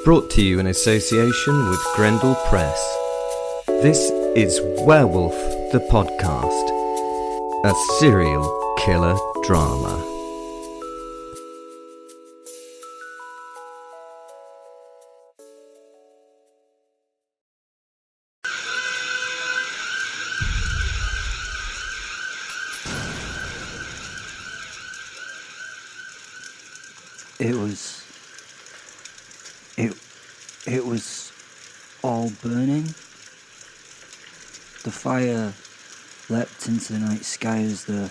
Brought to you in association with Grendel Press. This is Werewolf the Podcast, a serial killer drama. It was all burning. The fire leapt into the night sky as the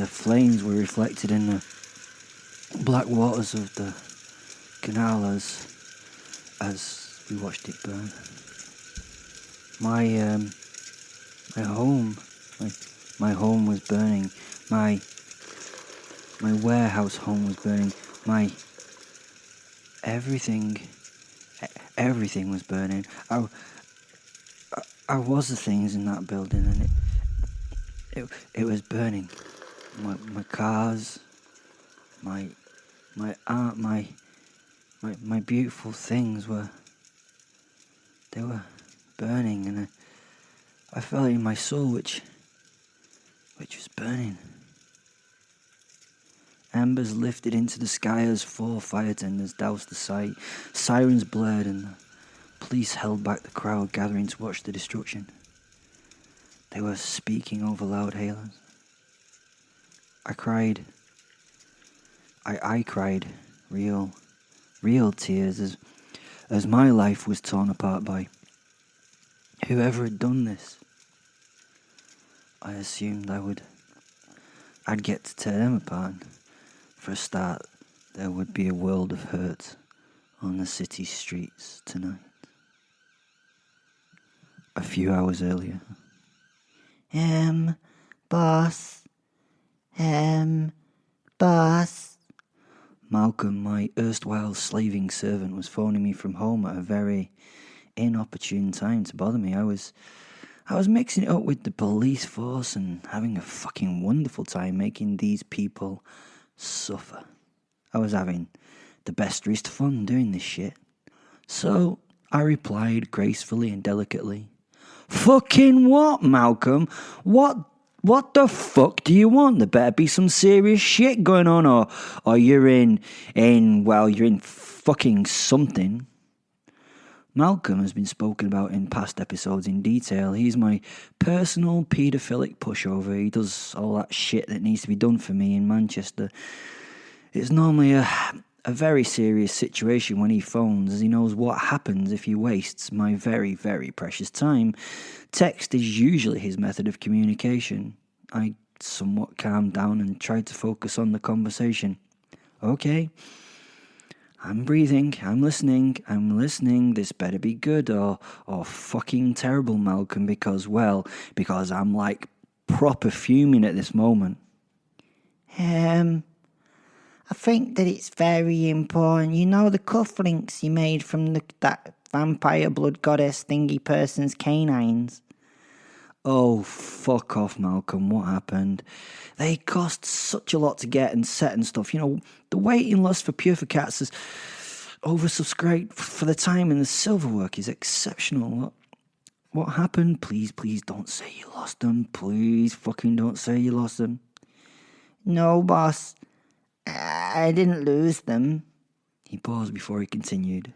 flames were reflected in the black waters of the canal as we watched it burn. My home was burning. My warehouse home was burning. Everything was burning. I was the things in that building, and it was burning. My cars, my art, my beautiful things were burning, and I felt it in my soul, which was burning. Embers lifted into the sky as 4 fire tenders doused the site. Sirens blared and the police held back the crowd gathering to watch the destruction. They were speaking over loud hailers. I cried. I cried real tears as my life was torn apart by whoever had done this. I assumed I'd get to tear them apart. For a start, there would be a world of hurt on the city streets tonight. A few hours earlier. Boss. Malcolm, my erstwhile slaving servant, was phoning me from home at a very inopportune time to bother me. I was mixing it up with the police force and having a fucking wonderful time making these people suffer. I was having the besterest fun doing this shit. So I replied gracefully and delicately, "Fucking what, Malcolm? What the fuck do you want? There better be some serious shit going on, or you're in fucking something." Malcolm has been spoken about in past episodes in detail. He's my personal paedophilic pushover. He does all that shit that needs to be done for me in Manchester. It's normally a very serious situation when he phones, as he knows what happens if he wastes my very, very precious time. Text is usually his method of communication. I somewhat calmed down and tried to focus on the conversation. Okay. I'm breathing, I'm listening, this better be good or fucking terrible, Malcolm, because I'm like proper fuming at this moment. I think that it's very important. You know the cufflinks you made from that vampire blood goddess thingy person's canines? Oh, fuck off, Malcolm, what happened? They cost such a lot to get and set and stuff. You know, the waiting list for Purificats is oversubscribed for the time, and the silver work is exceptional. What happened? Please don't say you lost them. Please fucking don't say you lost them. No, boss. I didn't lose them. He paused before he continued.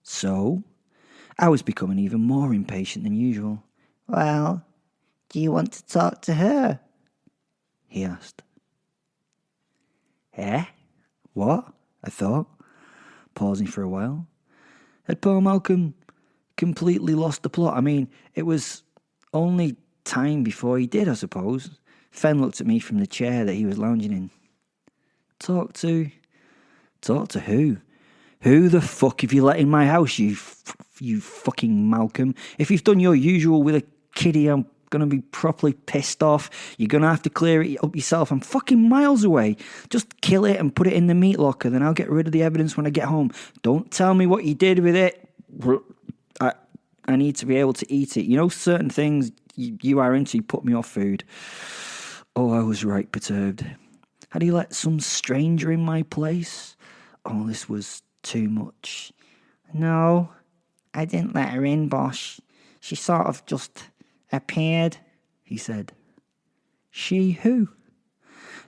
So, I was becoming even more impatient than usual. Well, do you want to talk to her? He asked. What? I thought, pausing for a while. Had poor Malcolm completely lost the plot? I mean, it was only time before he did, I suppose. Fen looked at me from the chair that he was lounging in. Talk to who? Who the fuck have you let in my house, you fucking Malcolm? If you've done your usual with a kiddie, I'm gonna be properly pissed off. You're gonna have to clear it up yourself. I'm fucking miles away. Just kill it and put it in the meat locker, then I'll get rid of the evidence when I get home. Don't tell me what you did with it. I need to be able to eat it. You know, certain things you are into put me off food. Oh, I was right perturbed. Had he let some stranger in my place? Oh, this was too much. No, I didn't let her in, boss. She sort of just appeared, he said. She who?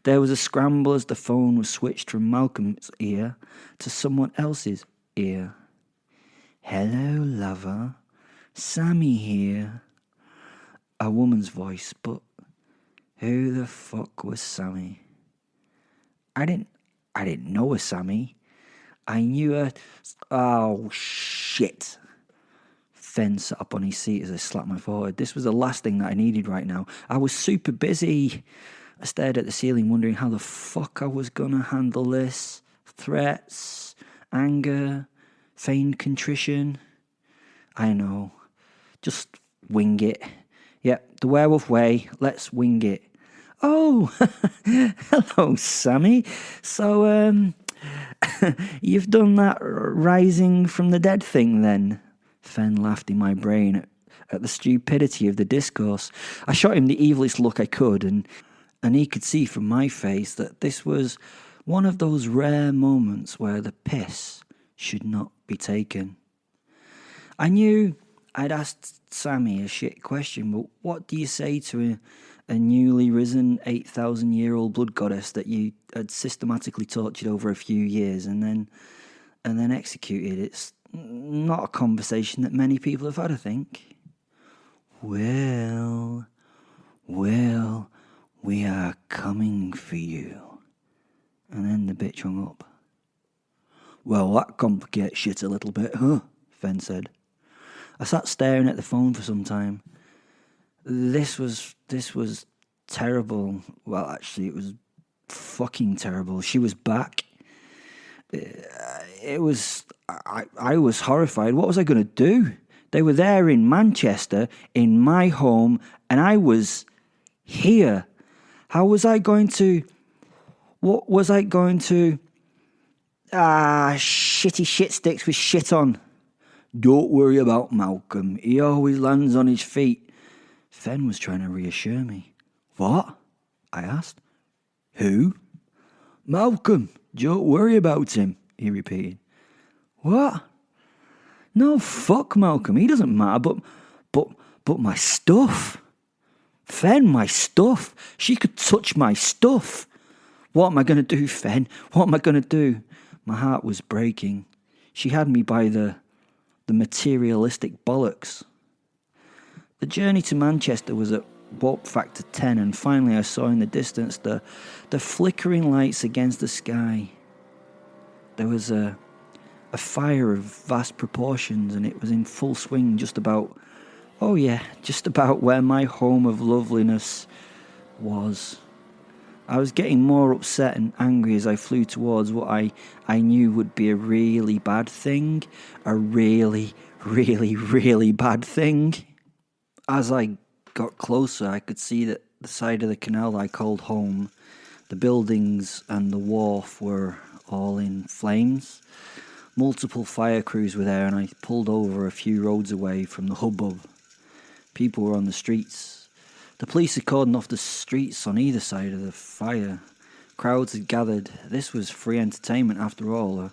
There was a scramble as the phone was switched from Malcolm's ear to someone else's ear. Hello, lover. Sammy here. A woman's voice, but who the fuck was Sammy? I didn't know a Sammy. I knew her. Oh, shit. Fen sat up on his seat as I slapped my forehead. This was the last thing that I needed right now. I was super busy. I stared at the ceiling, wondering how the fuck I was gonna handle this. Threats, anger, feigned contrition. I know. Just wing it. Yep, the werewolf way. Let's wing it. Oh, hello, Sammy. So, you've done that rising from the dead thing then? Fen laughed in my brain at the stupidity of the discourse. I shot him the evilest look I could, and he could see from my face that this was one of those rare moments where the piss should not be taken. I knew I'd asked Sammy a shit question, but what do you say to a newly risen 8,000-year-old blood goddess that you had systematically tortured over a few years and then executed? It's not a conversation that many people have had, I think. Well, we are coming for you. And then the bitch hung up. Well, that complicates shit a little bit, huh? Fen said. I sat staring at the phone for some time. This was terrible. Well, actually, it was fucking terrible. She was back. I was horrified. What was I going to do? They were there in Manchester, in my home, and I was here. How was I going to... What was I going to... shitty shit sticks with shit on. Don't worry about Malcolm. He always lands on his feet. Fen was trying to reassure me. What? I asked. Who? Malcolm. Don't worry about him, he repeated. What? No, fuck Malcolm. He doesn't matter, but my stuff. Fen, my stuff. She could touch my stuff. What am I going to do, Fen? What am I going to do? My heart was breaking. She had me by the materialistic bollocks. The journey to Manchester was at warp factor 10, and finally I saw in the distance the flickering lights against the sky. There was a fire of vast proportions, and it was in full swing just about where my home of loveliness was. I was getting more upset and angry as I flew towards what I knew would be a really bad thing. A really, really, really bad thing. As I got closer, I could see that the side of the canal I called home, the buildings and the wharf were all in flames. Multiple fire crews were there, and I pulled over a few roads away from the hubbub. People were on the streets. The police had cordoned off the streets on either side of the fire. Crowds had gathered. This was free entertainment after all,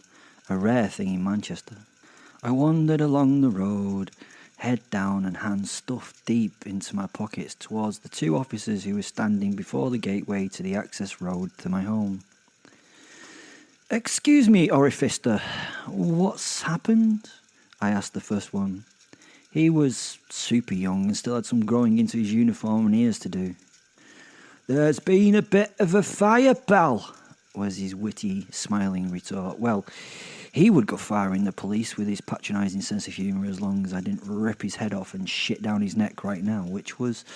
a rare thing in Manchester. I wandered along the road, head down and hands stuffed deep into my pockets towards the two officers who were standing before the gateway to the access road to my home. Excuse me, Orifister, what's happened? I asked the first one. He was super young and still had some growing into his uniform and ears to do. There's been a bit of a fire, pal, was his witty, smiling retort. Well, he would go far in the police with his patronising sense of humour as long as I didn't rip his head off and shit down his neck right now, which was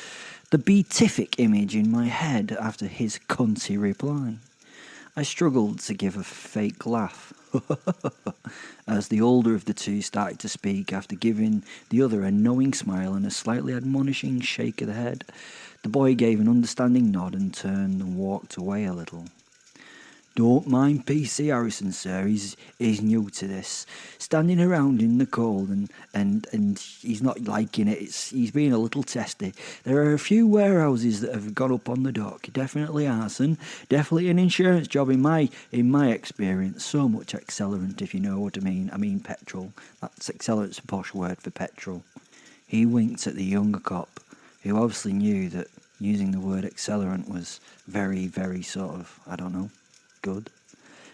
the beatific image in my head after his cunty reply. I struggled to give a fake laugh as the older of the two started to speak after giving the other a knowing smile and a slightly admonishing shake of the head. The boy gave an understanding nod and turned and walked away a little. Don't mind PC Harrison, sir. He's new to this. Standing around in the cold and he's not liking it. He's being a little testy. There are a few warehouses that have gone up on the dock. Definitely arson. Definitely an insurance job in my experience. So much accelerant, if you know what I mean. I mean petrol. That's accelerant's a posh word for petrol. He winked at the younger cop, who obviously knew that using the word accelerant was very, very sort of, I don't know, good.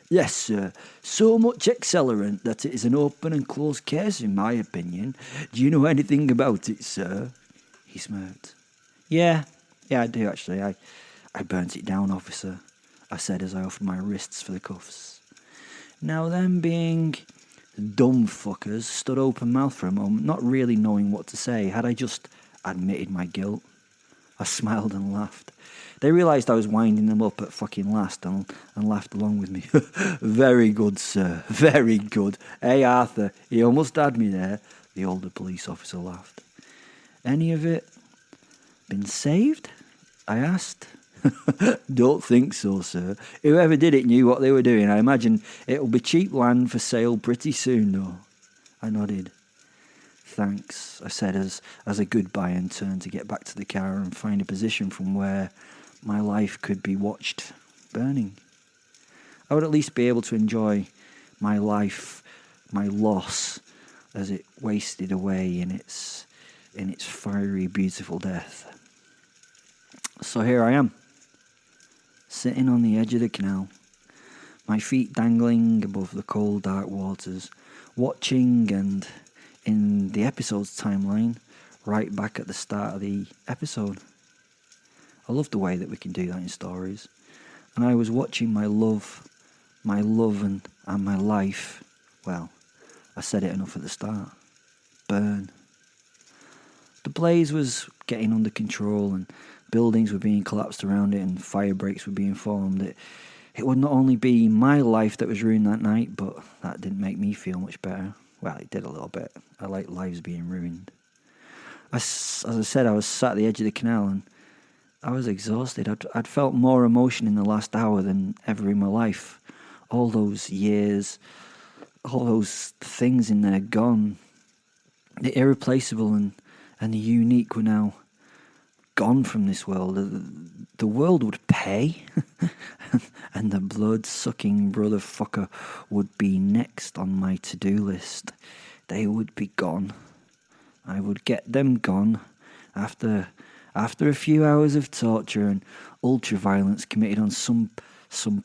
Yes, sir. So much accelerant that it is an open and closed case, in my opinion. Do you know anything about it, sir? He smirked. Yeah, I do, actually. I burnt it down, officer, I said as I offered my wrists for the cuffs. Now, them being dumb fuckers stood open-mouthed for a moment, not really knowing what to say. Had I just admitted my guilt? I smiled and laughed. They realised I was winding them up at fucking last and laughed along with me. Very good, sir. Very good. Hey, Arthur, you almost had me there. The older police officer laughed. Any of it been saved? I asked. Don't think so, sir. Whoever did it knew what they were doing. I imagine it'll be cheap land for sale pretty soon, though. I nodded. Thanks, I said as a goodbye and turned to get back to the car and find a position from where my life could be watched burning. I would at least be able to enjoy my life, my loss, as it wasted away in its fiery, beautiful death. So here I am, sitting on the edge of the canal, my feet dangling above the cold, dark waters, watching and, in the episode's timeline, right back at the start of the episode. I love the way that we can do that in stories. And I was watching my love and my life, well, I said it enough at the start, burn. The blaze was getting under control and buildings were being collapsed around it and fire breaks were being formed. It would not only be my life that was ruined that night, but that didn't make me feel much better. Well, it did a little bit. I like lives being ruined. As I said, I was sat at the edge of the canal and I was exhausted. I'd felt more emotion in the last hour than ever in my life. All those years, all those things in there gone. The irreplaceable and the unique were now gone from this world. The world would pay, and the blood-sucking brother fucker would be next on my to-do list. They would be gone. I would get them gone after a few hours of torture and ultra-violence committed on some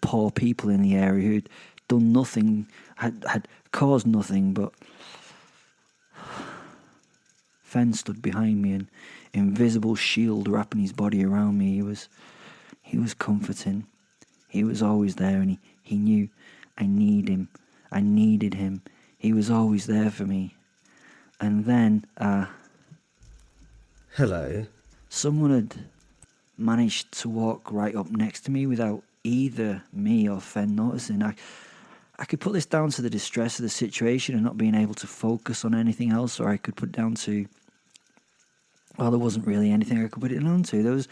poor people in the area who'd done nothing, had caused nothing, but Fen stood behind me, an invisible shield wrapping his body around me. He was comforting. He was always there, and he knew I need him. I needed him. He was always there for me. And then, Hello. someone had managed to walk right up next to me without either me or Fen noticing. I could put this down to the distress of the situation and not being able to focus on anything else, or I could put it down to, well, there wasn't really anything I could put it down to. There was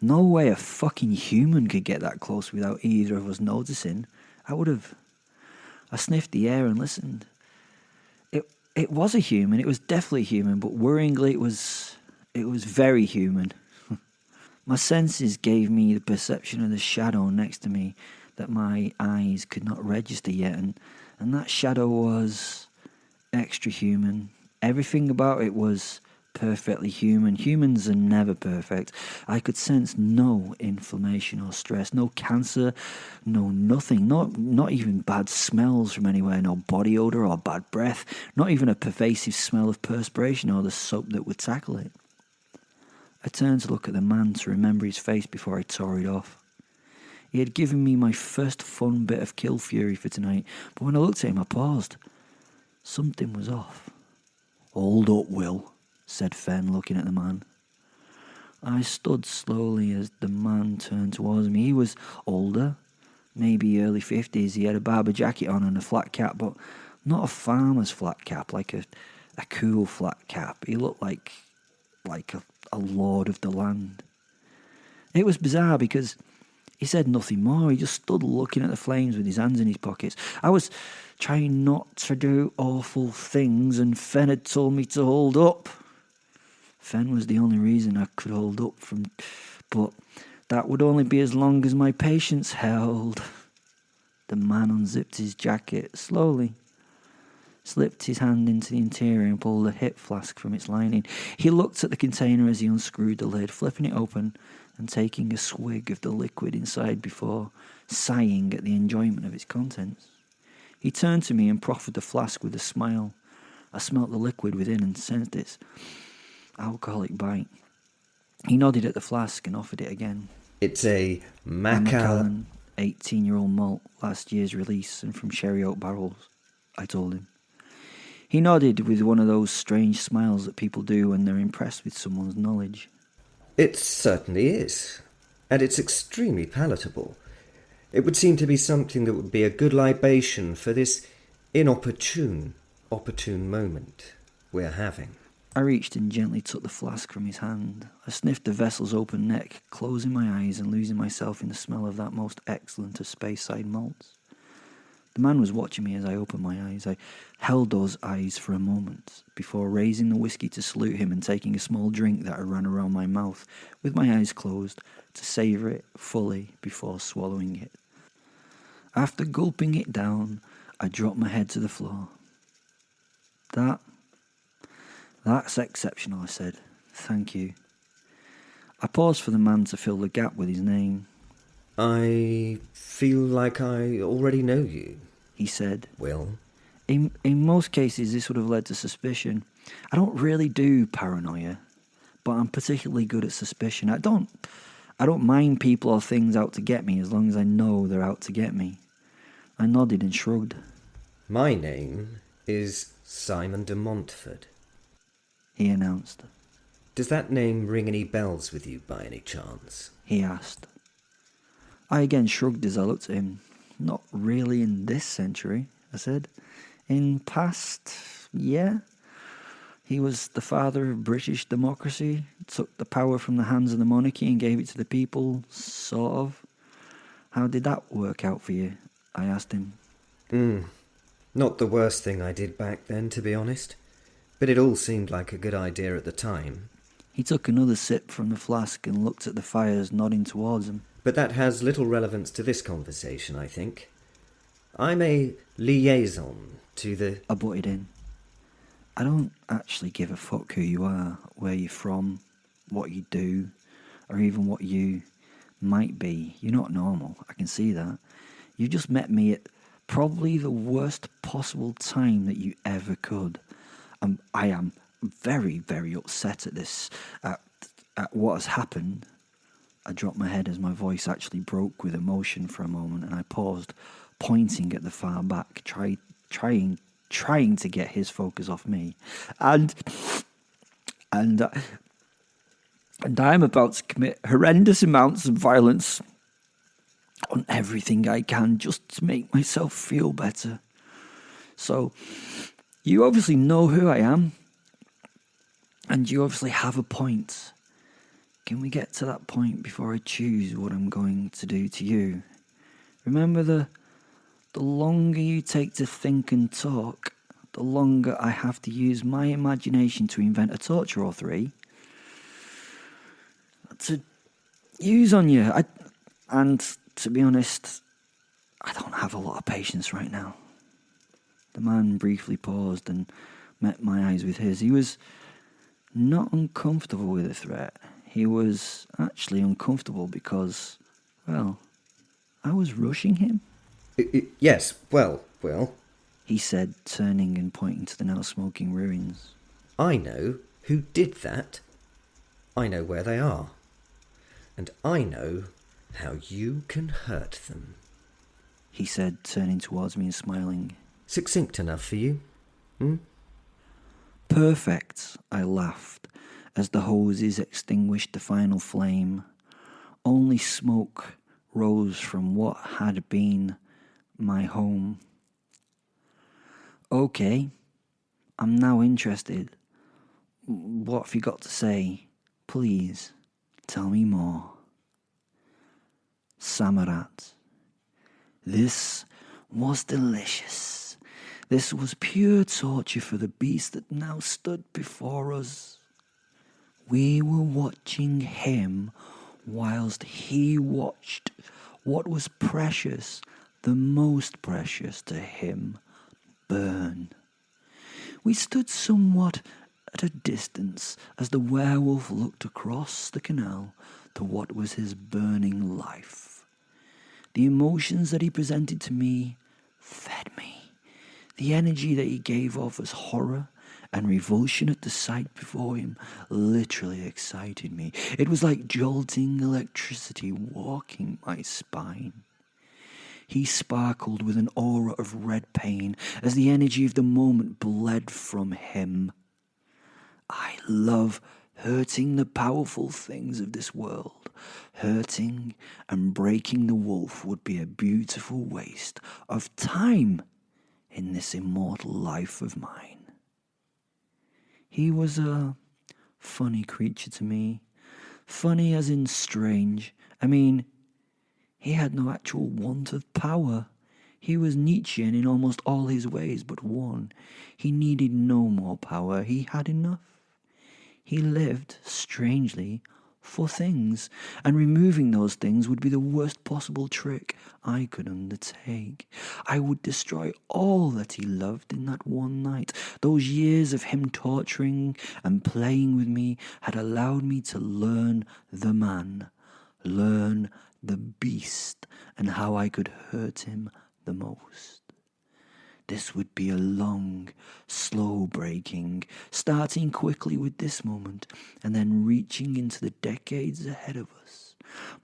no way a fucking human could get that close without either of us noticing. I sniffed the air and listened. It was a human, it was definitely human, but worryingly it was very human. My senses gave me the perception of the shadow next to me that my eyes could not register yet, and that shadow was extra human. Everything about it was perfectly human. Humans are never perfect. I could sense no inflammation or stress, no cancer, no nothing, not even bad smells from anywhere, no body odour or bad breath, not even a pervasive smell of perspiration or the soap that would tackle it. I turned to look at the man to remember his face before I tore it off. He had given me my first fun bit of kill fury for tonight, but when I looked at him I paused. Something was off. "Hold up, Will," said Fen, looking at the man. I stood slowly as the man turned towards me. He was older, maybe early 50s. He had a barber jacket on and a flat cap, but not a farmer's flat cap, like a cool flat cap. He looked like a lord of the land. It was bizarre because He said nothing more. He just stood looking at the flames with his hands in his pockets. I was trying not to do awful things, and Fen had told me to hold up. Fen was the only reason I could hold up but that would only be as long as my patience held. The man unzipped his jacket slowly, slipped his hand into the interior and pulled a hip flask from its lining. He looked at the container as he unscrewed the lid, flipping it open and taking a swig of the liquid inside before sighing at the enjoyment of its contents. He turned to me and proffered the flask with a smile. I smelt the liquid within and sensed its alcoholic bite. He nodded at the flask and offered it again. It's a Macallan 18-year-old malt, last year's release and from sherry oak barrels, I told him. He nodded with one of those strange smiles that people do when they're impressed with someone's knowledge. It certainly is, and it's extremely palatable. It would seem to be something that would be a good libation for this opportune moment we're having. I reached and gently took the flask from his hand. I sniffed the vessel's open neck, closing my eyes and losing myself in the smell of that most excellent of Speyside malts. The man was watching me as I opened my eyes. I held those eyes for a moment before raising the whiskey to salute him and taking a small drink that I ran around my mouth with my eyes closed to savour it fully before swallowing it. After gulping it down, I dropped my head to the floor. That's exceptional, I said. Thank you. I paused for the man to fill the gap with his name. I feel like I already know you, he said. Will? In most cases, this would have led to suspicion. I don't really do paranoia, but I'm particularly good at suspicion. I don't mind people or things out to get me as long as I know they're out to get me. I nodded and shrugged. My name is Simon de Montfort, he announced. Does that name ring any bells with you by any chance? He asked. I again shrugged as I looked at him. Not really in this century, I said. In past, yeah. He was the father of British democracy, took the power from the hands of the monarchy and gave it to the people, sort of. How did that work out for you? I asked him. Not the worst thing I did back then, to be honest. But it all seemed like a good idea at the time. He took another sip from the flask and looked at the fires, nodding towards them. But that has little relevance to this conversation, I think. I'm a liaison to the... I butted in. I don't actually give a fuck who you are, where you're from, what you do, or even what you might be. You're not normal, I can see that. You just met me at probably the worst possible time that you ever could. I am very, very upset at this, at what has happened. I dropped my head as my voice actually broke with emotion for a moment, and I paused, pointing at the far back, trying to get his focus off me. And I'm about to commit horrendous amounts of violence on everything I can just to make myself feel better. So, you obviously know who I am, and you obviously have a point. Can we get to that point before I choose what I'm going to do to you? Remember, the longer you take to think and talk, the longer I have to use my imagination to invent a torture or three to use on you. And to be honest, I don't have a lot of patience right now. The man briefly paused and met my eyes with his. He was not uncomfortable with the threat. He was actually uncomfortable because, well, I was rushing him. Yes, well, he said, turning and pointing to the now smoking ruins. I know who did that. I know where they are. And I know how you can hurt them. He said, turning towards me and smiling. Succinct enough for you? Perfect, I laughed, as the hoses extinguished the final flame. Only smoke rose from what had been my home. Okay, I'm now interested. What have you got to say? Please, tell me more. Sammerat. This was delicious. This was pure torture for the beast that now stood before us. We were watching him whilst he watched what was precious, the most precious to him, burn. We stood somewhat at a distance as the werewolf looked across the canal to what was his burning life. The emotions that he presented to me fed me. The energy that he gave off as horror and revulsion at the sight before him literally excited me. It was like jolting electricity walking my spine. He sparkled with an aura of red pain as the energy of the moment bled from him. I love hurting the powerful things of this world. Hurting and breaking the wolf would be a beautiful waste of time in this immortal life of mine. He was a funny creature to me. Funny as in strange. I mean, he had no actual want of power. He was Nietzschean in almost all his ways but one. He needed no more power. He had enough. He lived, strangely, for things, and removing those things would be the worst possible trick I could undertake. I would destroy all that he loved in that one night. Those years of him torturing and playing with me had allowed me to learn the man, learn the beast, and how I could hurt him the most. This would be a long, slow breaking, starting quickly with this moment and then reaching into the decades ahead of us.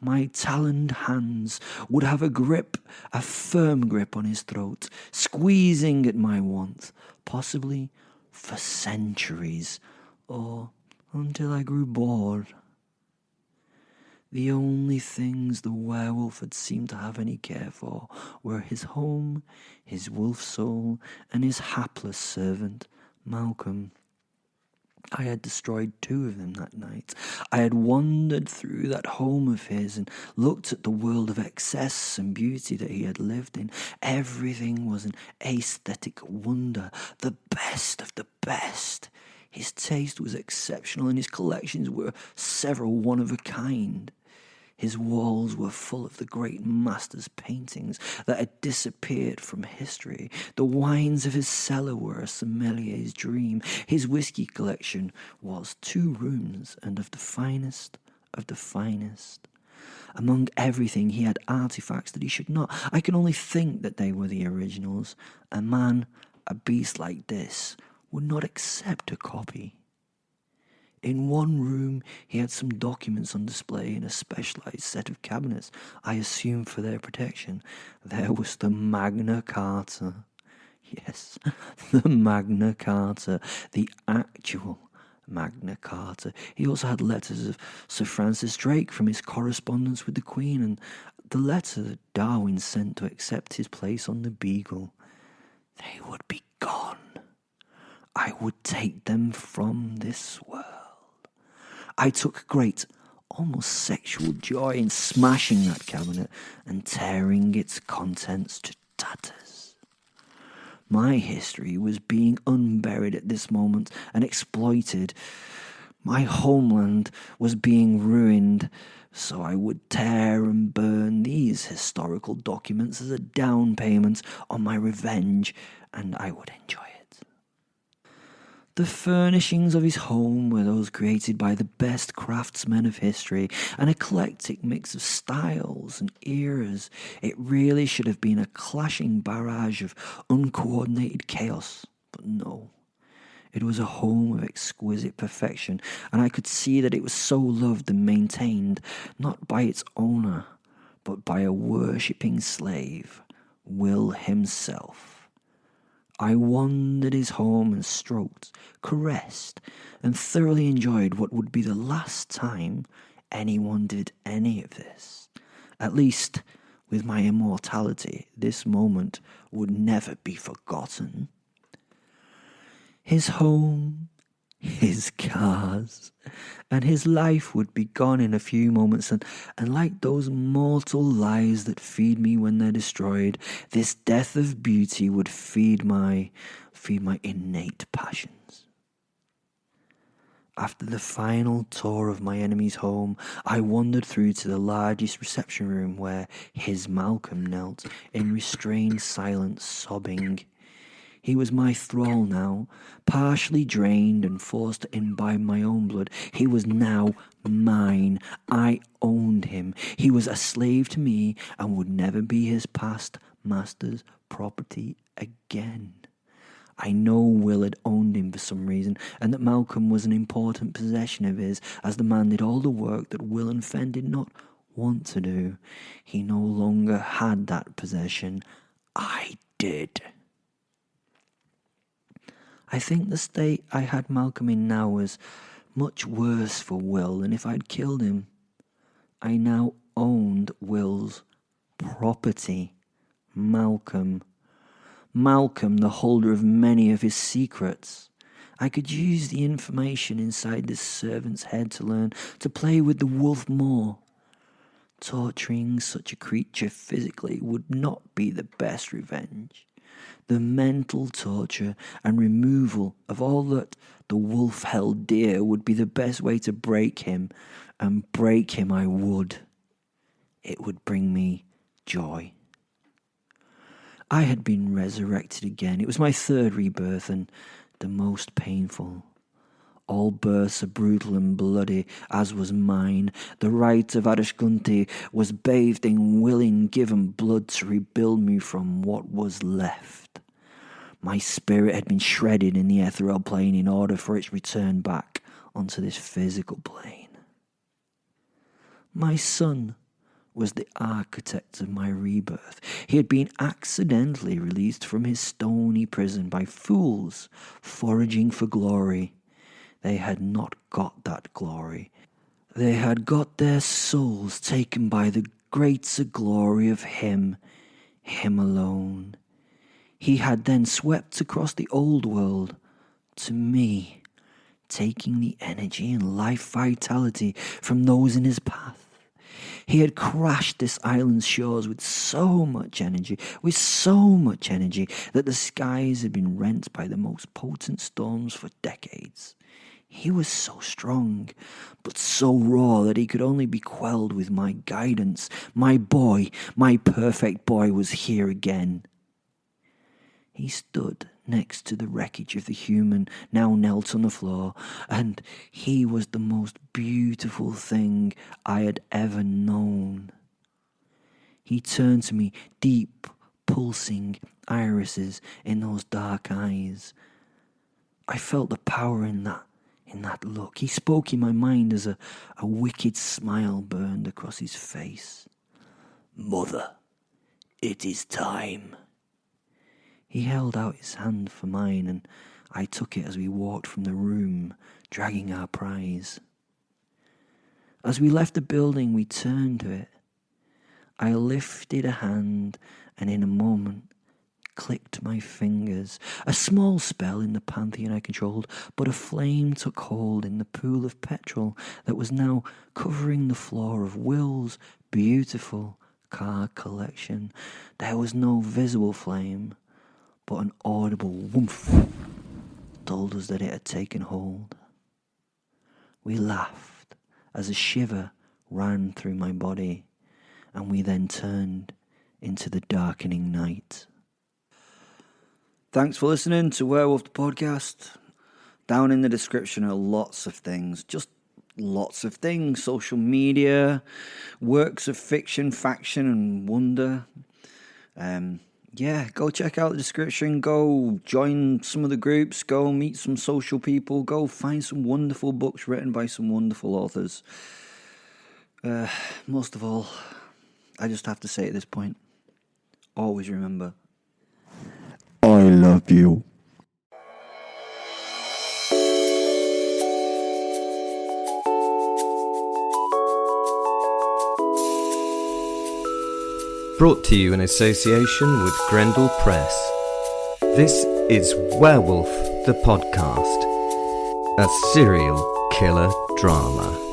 My taloned hands would have a firm grip on his throat, squeezing at my warmth, possibly for centuries, or until I grew bored. The only things the werewolf had seemed to have any care for were his home, his wolf soul, and his hapless servant, Malcolm. I had destroyed 2 of them that night. I had wandered through that home of his and looked at the world of excess and beauty that he had lived in. Everything was an aesthetic wonder, the best of the best. His taste was exceptional and his collections were several one of a kind. His walls were full of the great master's paintings that had disappeared from history. The wines of his cellar were a sommelier's dream. His whiskey collection was 2 rooms and of the finest of the finest. Among everything, he had artefacts that he should not. I can only think that they were the originals. A beast like this, would not accept a copy. In one room, he had some documents on display in a specialized set of cabinets, I assume for their protection. There was the Magna Carta. Yes, the Magna Carta, the actual Magna Carta. He also had letters of Sir Francis Drake from his correspondence with the Queen, and the letter that Darwin sent to accept his place on the Beagle. They would be gone. I would take them from this world. I took great, almost sexual joy in smashing that cabinet and tearing its contents to tatters. My history was being unburied at this moment and exploited. My homeland was being ruined, so I would tear and burn these historical documents as a down payment on my revenge, and I would enjoy it. The furnishings of his home were those created by the best craftsmen of history, an eclectic mix of styles and eras. It really should have been a clashing barrage of uncoordinated chaos, but no. It was a home of exquisite perfection, and I could see that it was so loved and maintained, not by its owner, but by a worshipping slave, Will himself. I wandered his home and stroked, caressed, and thoroughly enjoyed what would be the last time anyone did any of this. At least, with my immortality, this moment would never be forgotten. His home, his cars, and his life would be gone in a few moments, and like those mortal lies that feed me when they're destroyed, this death of beauty would feed my innate passions. After the final tour of my enemy's home, I wandered through to the largest reception room where his Malcolm knelt in restrained silence, sobbing. He was my thrall now, partially drained and forced to imbibe my own blood. He was now mine. I owned him. He was a slave to me and would never be his past master's property again. I know Will had owned him for some reason, and that Malcolm was an important possession of his, as the man did all the work that Will and Fen did not want to do. He no longer had that possession. I did. I think the state I had Malcolm in now was much worse for Will than if I'd killed him. I now owned Will's property. Malcolm, the holder of many of his secrets. I could use the information inside this servant's head to learn to play with the wolf more. Torturing such a creature physically would not be the best revenge. The mental torture and removal of all that the wolf held dear would be the best way to break him, and break him I would. It would bring me joy. I had been resurrected again. It was my third rebirth and the most painful. All births are brutal and bloody, as was mine. The rite of Adashgunti was bathed in willing given blood to rebuild me from what was left. My spirit had been shredded in the ethereal plane in order for its return back onto this physical plane. My son was the architect of my rebirth. He had been accidentally released from his stony prison by fools foraging for glory. They had not got that glory. They had got their souls taken by the greater glory of him alone. He had then swept across the old world to me, taking the energy and life vitality from those in his path. He had crashed this island's shores with so much energy, that the skies had been rent by the most potent storms for decades. He was so strong, but so raw that he could only be quelled with my guidance. My boy, my perfect boy, was here again. He stood next to the wreckage of the human, now knelt on the floor, and he was the most beautiful thing I had ever known. He turned to me, deep, pulsing irises in those dark eyes. I felt the power in that look. He spoke in my mind as a wicked smile burned across his face. "Mother, it is time." He held out his hand for mine, and I took it as we walked from the room, dragging our prize. As we left the building, we turned to it. I lifted a hand, and in a moment, clicked my fingers. A small spell in the pantheon I controlled, but a flame took hold in the pool of petrol that was now covering the floor of Will's beautiful car collection. There was no visible flame, but an audible whoomph told us that it had taken hold. We laughed as a shiver ran through my body, and we then turned into the darkening night. Thanks for listening to Werewolf the Podcast. Down in the description are lots of things, just lots of things. Social media, works of fiction, faction and wonder. Go check out the description, go join some of the groups, go meet some social people, go find some wonderful books written by some wonderful authors. Most of all, I just have to say at this point, always remember, I love you. Brought to you in association with Grendel Press. This is Werewolf the Podcast. a serial killer drama.